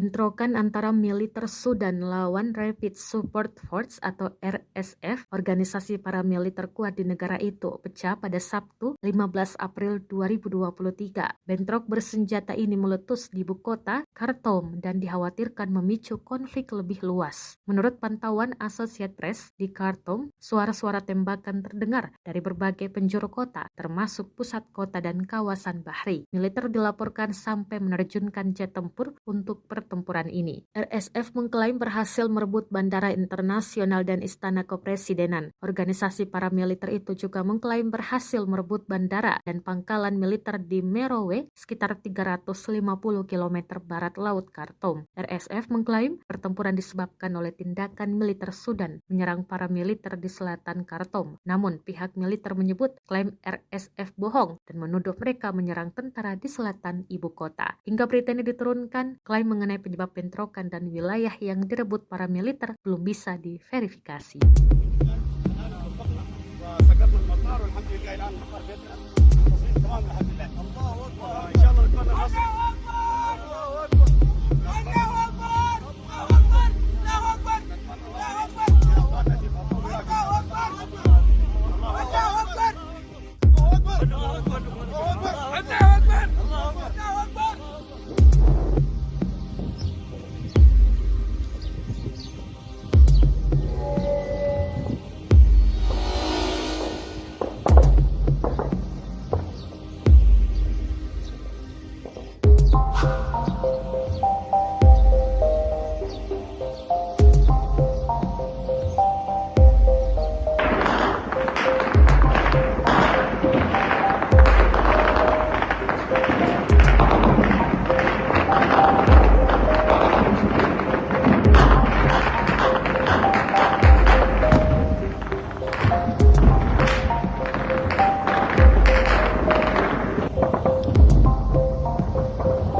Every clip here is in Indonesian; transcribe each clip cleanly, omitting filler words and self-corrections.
Bentrokan antara militer Sudan lawan Rapid Support Force atau RSF, organisasi paramiliter kuat di negara itu, pecah pada Sabtu 15 April 2023. Bentrok bersenjata ini meletus di ibu kota, Khartoum, dan dikhawatirkan memicu konflik lebih luas. Menurut pantauan Associated Press, di Khartoum, suara-suara tembakan terdengar dari berbagai penjuru kota, termasuk pusat kota dan kawasan Bahri. Militer dilaporkan sampai menerjunkan jet tempur untuk pertempuran ini. RSF mengklaim berhasil merebut bandara internasional dan istana kepresidenan. Organisasi paramiliter itu juga mengklaim berhasil merebut bandara dan pangkalan militer di Merowe, sekitar 350 km barat laut Khartoum. RSF mengklaim pertempuran disebabkan oleh tindakan militer Sudan menyerang paramiliter di selatan Khartoum. Namun, pihak militer menyebut klaim RSF bohong dan menuduh mereka menyerang tentara di selatan ibu kota. Hingga berita ini diturunkan, klaim mengenai penyebab bentrokan dan wilayah yang direbut para militer belum bisa diverifikasi.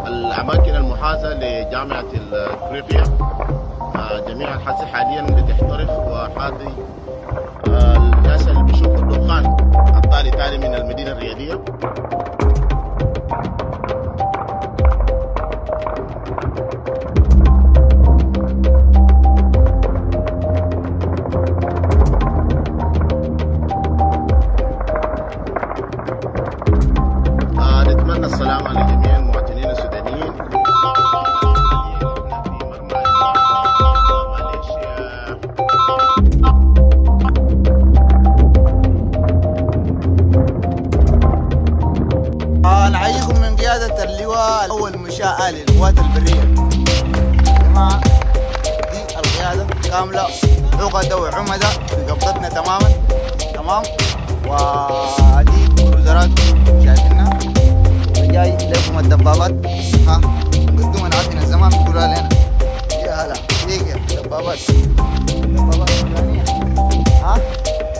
الأماكن المحاذاة لجامعة الكريبيا جميعا حاسة حاليا بتحترق، وحاضي الناس اللي بيشوفوا الدخان الطالع تالي من المدينة الرياضية. نتمنى السلامة لجميع المواطنين السودانيين. نعيكم من قيادة اللواء الأول مشاة للقوات البرية. جماعة دي القيادة كاملة، عقدة وعمدة في قبضتنا تماما تمام. ودي كروزرات شايفينها، جاي لكم الدبابات. ها قدوم انا عارفين الزمان بيقولوا علينا يا هلا دقيقة دبابات ثانية. ها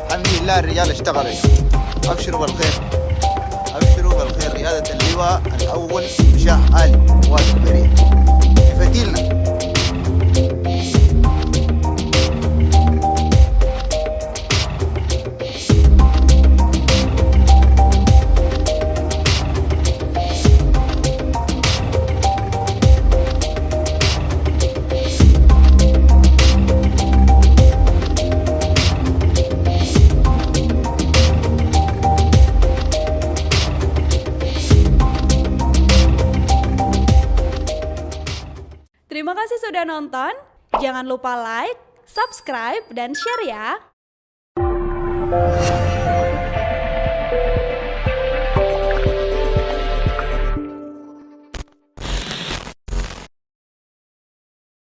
الحمد لله الرجال اشتغلوا. ابشروا بالخير، ابشروا بالخير. قيادة اللواء الاول مشاة آلي قوات البرية بفتيلنا. Terima kasih sudah nonton. Jangan lupa like, subscribe, dan share ya.